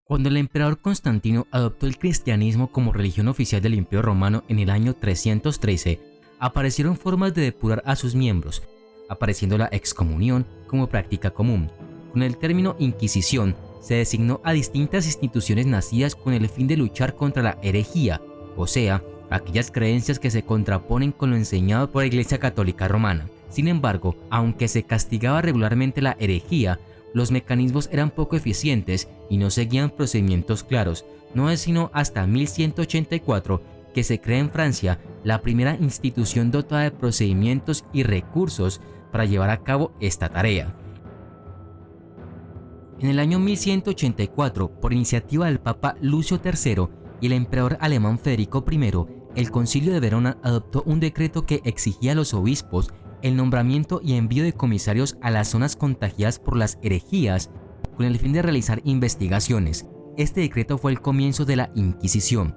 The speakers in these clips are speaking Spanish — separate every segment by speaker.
Speaker 1: Cuando el emperador Constantino adoptó el cristianismo como religión oficial del Imperio Romano en el año 313, aparecieron formas de depurar a sus miembros, apareciendo la excomunión como práctica común. Con el término Inquisición se designó a distintas instituciones nacidas con el fin de luchar contra la herejía, o sea, aquellas creencias que se contraponen con lo enseñado por la Iglesia Católica Romana. Sin embargo, aunque se castigaba regularmente la herejía, los mecanismos eran poco eficientes y no seguían procedimientos claros. No es sino hasta 1184 que se crea en Francia la primera institución dotada de procedimientos y recursos para llevar a cabo esta tarea. En el año 1184, por iniciativa del Papa Lucio III y el emperador alemán Federico I, el Concilio de Verona adoptó un decreto que exigía a los obispos el nombramiento y envío de comisarios a las zonas contagiadas por las herejías con el fin de realizar investigaciones. Este decreto fue el comienzo de la Inquisición.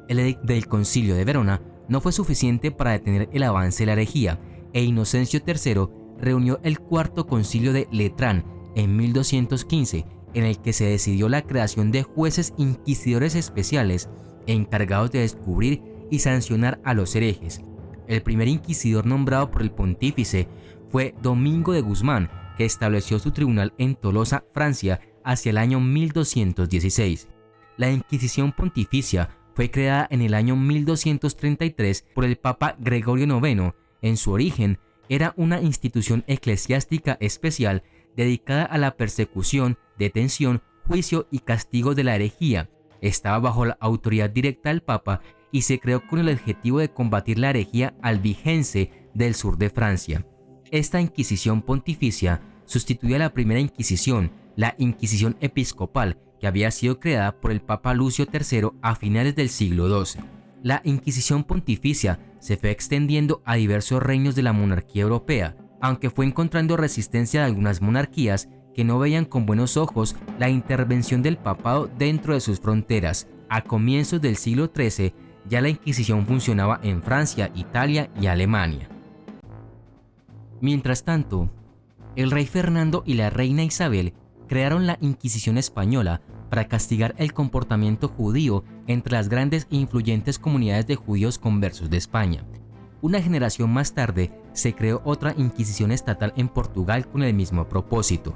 Speaker 1: El edicto del Concilio de Verona no fue suficiente para detener el avance de la herejía, e Inocencio III reunió el Cuarto Concilio de Letrán en 1215, en el que se decidió la creación de jueces inquisidores especiales encargados de descubrir y sancionar a los herejes. El primer inquisidor nombrado por el pontífice fue Domingo de Guzmán, que estableció su tribunal en Tolosa, Francia, hacia el año 1216. La Inquisición Pontificia fue creada en el año 1233 por el Papa Gregorio IX. En su origen, era una institución eclesiástica especial dedicada a la persecución, detención, juicio y castigo de la herejía. Estaba bajo la autoridad directa del Papa y se creó con el objetivo de combatir la herejía albigense del sur de Francia. Esta Inquisición Pontificia sustituía a la primera Inquisición, la Inquisición Episcopal, que había sido creada por el Papa Lucio III a finales del siglo XII. La Inquisición Pontificia se fue extendiendo a diversos reinos de la monarquía europea, aunque fue encontrando resistencia de algunas monarquías que no veían con buenos ojos la intervención del papado dentro de sus fronteras. A comienzos del siglo XIII, ya la Inquisición funcionaba en Francia, Italia y Alemania. Mientras tanto, el rey Fernando y la reina Isabel crearon la Inquisición española para castigar el comportamiento judío entre las grandes e influyentes comunidades de judíos conversos de España. Una generación más tarde se creó otra Inquisición estatal en Portugal con el mismo propósito.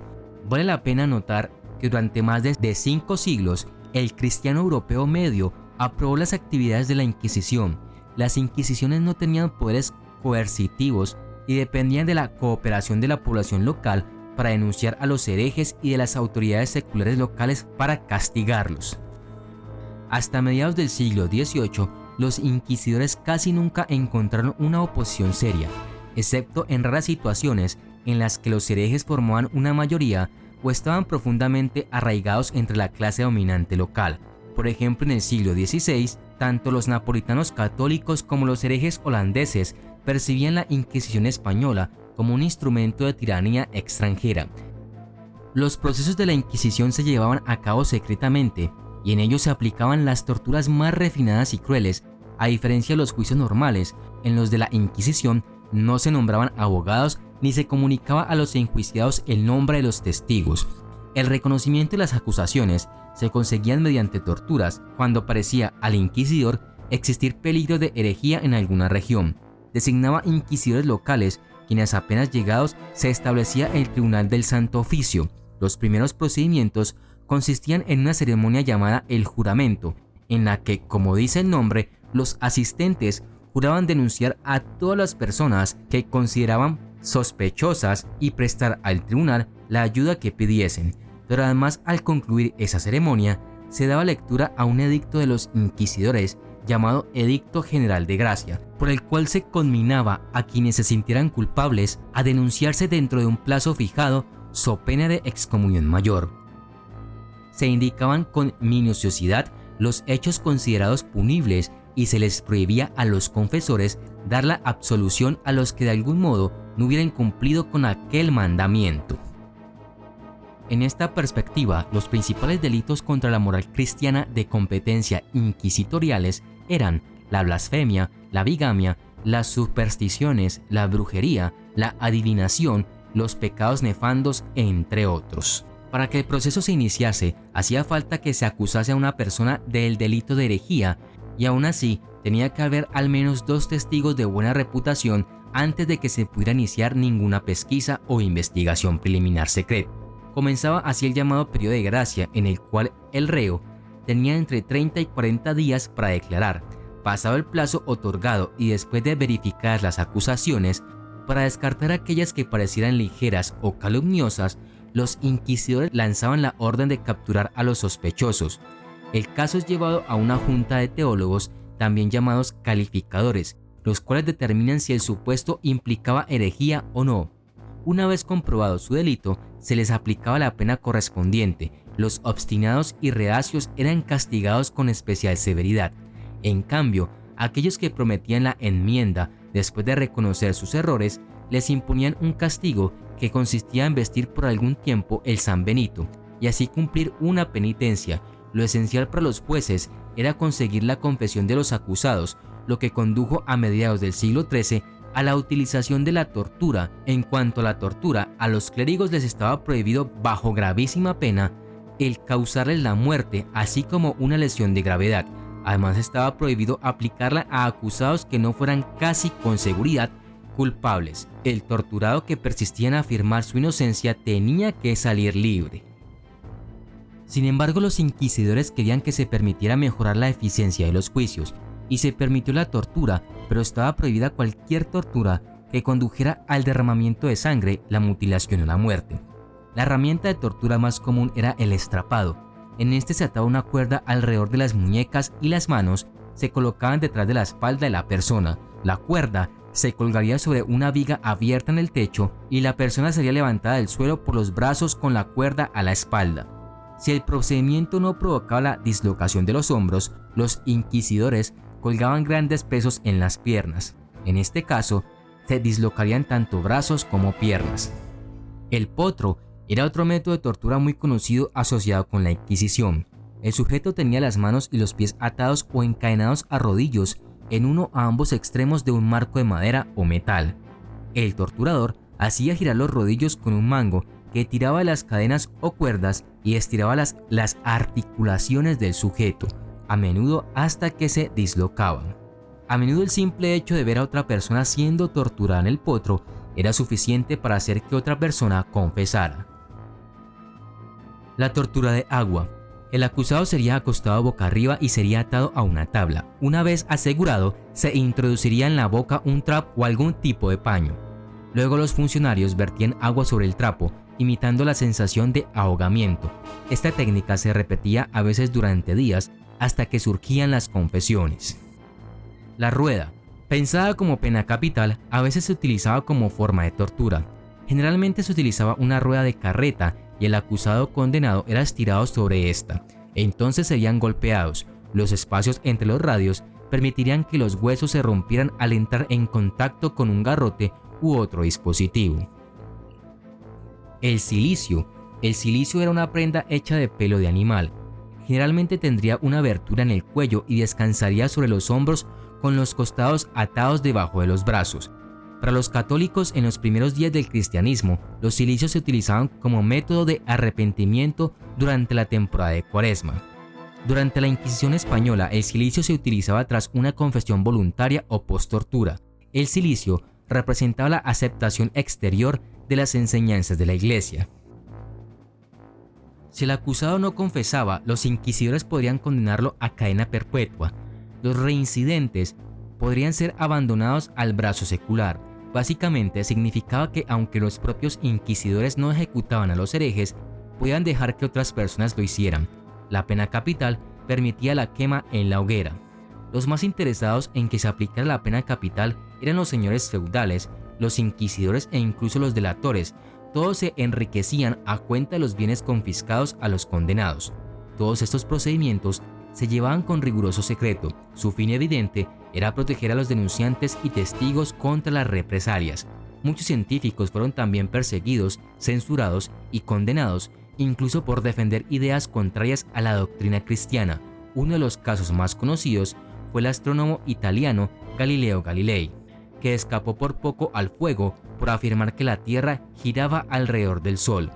Speaker 1: Vale la pena notar que durante más de 5 siglos, el cristiano europeo medio aprobó las actividades de la Inquisición. Las inquisiciones no tenían poderes coercitivos y dependían de la cooperación de la población local para denunciar a los herejes y de las autoridades seculares locales para castigarlos. Hasta mediados del siglo XVIII, los inquisidores casi nunca encontraron una oposición seria, excepto en raras situaciones en las que los herejes formaban una mayoría o estaban profundamente arraigados entre la clase dominante local. Por ejemplo, en el siglo XVI, tanto los napolitanos católicos como los herejes holandeses percibían la Inquisición española como un instrumento de tiranía extranjera. Los procesos de la Inquisición se llevaban a cabo secretamente y en ellos se aplicaban las torturas más refinadas y crueles, a diferencia de los juicios normales, en los de la Inquisición no se nombraban abogados ni se comunicaba a los enjuiciados el nombre de los testigos. El reconocimiento de las acusaciones se conseguían mediante torturas cuando parecía al inquisidor existir peligro de herejía en alguna región. Designaba inquisidores locales, quienes apenas llegados se establecía el Tribunal del Santo Oficio. Los primeros procedimientos consistían en una ceremonia llamada el juramento, en la que, como dice el nombre, los asistentes juraban denunciar a todas las personas que consideraban sospechosas y prestar al tribunal la ayuda que pidiesen. Pero además, al concluir esa ceremonia, se daba lectura a un edicto de los inquisidores llamado Edicto General de Gracia, por el cual se conminaba a quienes se sintieran culpables a denunciarse dentro de un plazo fijado, so pena de excomunión mayor. Se indicaban con minuciosidad los hechos considerados punibles y se les prohibía a los confesores dar la absolución a los que de algún modo no hubieran cumplido con aquel mandamiento. En esta perspectiva, los principales delitos contra la moral cristiana de competencia inquisitoriales eran la blasfemia, la bigamia, las supersticiones, la brujería, la adivinación, los pecados nefandos, entre otros. Para que el proceso se iniciase, hacía falta que se acusase a una persona del delito de herejía, y aún así tenía que haber al menos 2 testigos de buena reputación antes de que se pudiera iniciar ninguna pesquisa o investigación preliminar secreta. Comenzaba así el llamado periodo de gracia, en el cual el reo tenía entre 30 y 40 días para declarar. Pasado el plazo otorgado y después de verificar las acusaciones, para descartar aquellas que parecieran ligeras o calumniosas, los inquisidores lanzaban la orden de capturar a los sospechosos. El caso es llevado a una junta de teólogos, también llamados calificadores, los cuales determinan si el supuesto implicaba herejía o no. Una vez comprobado su delito, se les aplicaba la pena correspondiente. Los obstinados y reacios eran castigados con especial severidad. En cambio, aquellos que prometían la enmienda después de reconocer sus errores, les imponían un castigo que consistía en vestir por algún tiempo el San Benito y así cumplir una penitencia. Lo esencial para los jueces era conseguir la confesión de los acusados, lo que condujo a mediados del siglo XIII a la utilización de la tortura. En cuanto a la tortura, a los clérigos les estaba prohibido, bajo gravísima pena, el causarles la muerte, así como una lesión de gravedad. Además, estaba prohibido aplicarla a acusados que no fueran casi con seguridad culpables. El torturado que persistía en afirmar su inocencia tenía que salir libre. Sin embargo, los inquisidores querían que se permitiera mejorar la eficiencia de los juicios, y se permitió la tortura, pero estaba prohibida cualquier tortura que condujera al derramamiento de sangre, la mutilación o la muerte. La herramienta de tortura más común era el estrapado. En este se ataba una cuerda alrededor de las muñecas y las manos se colocaban detrás de la espalda de la persona. La cuerda se colgaría sobre una viga abierta en el techo y la persona sería levantada del suelo por los brazos con la cuerda a la espalda. Si el procedimiento no provocaba la dislocación de los hombros, los inquisidores colgaban grandes pesos en las piernas. En este caso, se dislocarían tanto brazos como piernas. El potro era otro método de tortura muy conocido asociado con la Inquisición. El sujeto tenía las manos y los pies atados o encadenados a rodillos en uno a ambos extremos de un marco de madera o metal. El torturador hacía girar los rodillos con un mango que tiraba de las cadenas o cuerdas y estiraba las articulaciones del sujeto, a menudo hasta que se dislocaban. A menudo el simple hecho de ver a otra persona siendo torturada en el potro era suficiente para hacer que otra persona confesara. La tortura de agua. El acusado sería acostado boca arriba y sería atado a una tabla. Una vez asegurado, se introduciría en la boca un trapo o algún tipo de paño. Luego los funcionarios vertían agua sobre el trapo, imitando la sensación de ahogamiento. Esta técnica se repetía a veces durante días hasta que surgían las confesiones. La rueda. Pensada como pena capital, a veces se utilizaba como forma de tortura. Generalmente se utilizaba una rueda de carreta y el acusado condenado era estirado sobre esta. Entonces serían golpeados. Los espacios entre los radios permitirían que los huesos se rompieran al entrar en contacto con un garrote u otro dispositivo. El cilicio. El cilicio era una prenda hecha de pelo de animal. Generalmente tendría una abertura en el cuello y descansaría sobre los hombros con los costados atados debajo de los brazos. Para los católicos en los primeros días del cristianismo, los cilicios se utilizaban como método de arrepentimiento durante la temporada de Cuaresma. Durante la Inquisición española, el cilicio se utilizaba tras una confesión voluntaria o post-tortura. El cilicio representaba la aceptación exterior de las enseñanzas de la Iglesia. Si el acusado no confesaba, los inquisidores podrían condenarlo a cadena perpetua. Los reincidentes podrían ser abandonados al brazo secular. Básicamente significaba que aunque los propios inquisidores no ejecutaban a los herejes, podían dejar que otras personas lo hicieran. La pena capital permitía la quema en la hoguera. Los más interesados en que se aplicara la pena capital eran los señores feudales, los inquisidores e incluso los delatores. Todos se enriquecían a cuenta de los bienes confiscados a los condenados. Todos estos procedimientos se llevaban con riguroso secreto. Su fin evidente era proteger a los denunciantes y testigos contra las represalias. Muchos científicos fueron también perseguidos, censurados y condenados, incluso por defender ideas contrarias a la doctrina cristiana. Uno de los casos más conocidos fue el astrónomo italiano Galileo Galilei, que escapó por poco al fuego por afirmar que la Tierra giraba alrededor del Sol.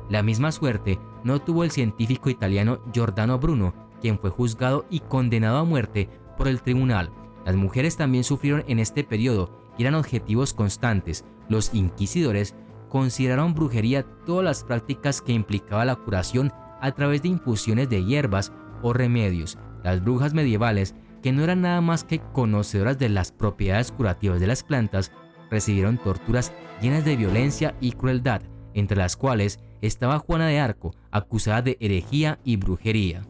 Speaker 1: La misma suerte no tuvo el científico italiano Giordano Bruno, quien fue juzgado y condenado a muerte por el tribunal. Las mujeres también sufrieron en este periodo y eran objetivos constantes. Los inquisidores consideraron brujería todas las prácticas que implicaba la curación a través de infusiones de hierbas o remedios. Las brujas medievales, que no eran nada más que conocedoras de las propiedades curativas de las plantas, recibieron torturas llenas de violencia y crueldad, entre las cuales estaba Juana de Arco, acusada de herejía y brujería.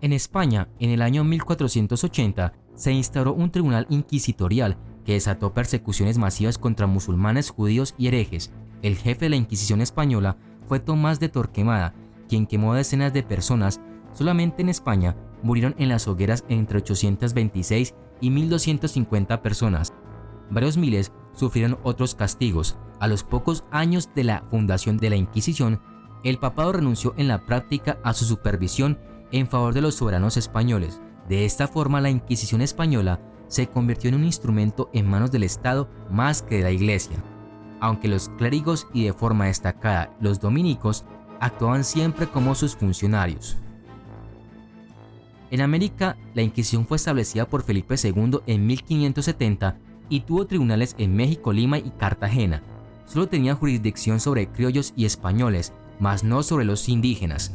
Speaker 1: En España, en el año 1480, se instauró un tribunal inquisitorial que desató persecuciones masivas contra musulmanes, judíos y herejes. El jefe de la Inquisición española fue Tomás de Torquemada, quien quemó a decenas de personas. Solamente en España murieron en las hogueras entre 826 y 1250 personas. Varios miles sufrieron otros castigos. A los pocos años de la fundación de la Inquisición, el papado renunció en la práctica a su supervisión en favor de los soberanos españoles. De esta forma, la Inquisición española se convirtió en un instrumento en manos del Estado más que de la Iglesia. Aunque los clérigos y de forma destacada los dominicos actuaban siempre como sus funcionarios. En América, la Inquisición fue establecida por Felipe II en 1570 y tuvo tribunales en México, Lima y Cartagena. Solo tenía jurisdicción sobre criollos y españoles, mas no sobre los indígenas.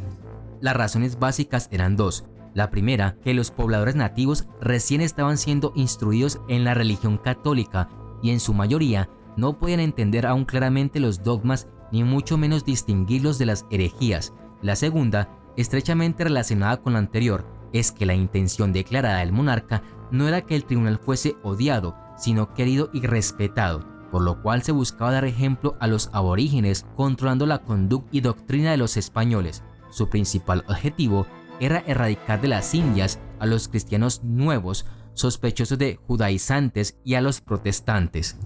Speaker 1: Las razones básicas eran dos. La primera, que los pobladores nativos recién estaban siendo instruidos en la religión católica y en su mayoría no podían entender aún claramente los dogmas ni mucho menos distinguirlos de las herejías. La segunda, estrechamente relacionada con la anterior, es que la intención declarada del monarca no era que el tribunal fuese odiado, sino querido y respetado, por lo cual se buscaba dar ejemplo a los aborígenes controlando la conducta y doctrina de los españoles. Su principal objetivo era erradicar de las Indias a los cristianos nuevos, sospechosos de judaizantes, y a los protestantes.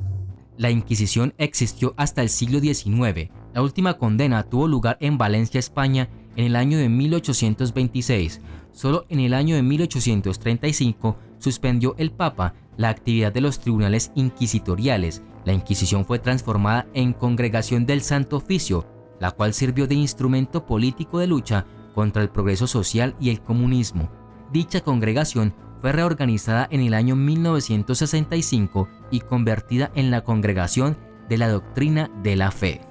Speaker 1: La Inquisición existió hasta el siglo XIX. La última condena tuvo lugar en Valencia, España, en el año de 1826. Solo en el año de 1835 suspendió el Papa la actividad de los tribunales inquisitoriales. La Inquisición fue transformada en Congregación del Santo Oficio, la cual sirvió de instrumento político de lucha contra el progreso social y el comunismo. Dicha congregación fue reorganizada en el año 1965 y convertida en la Congregación de la Doctrina de la Fe.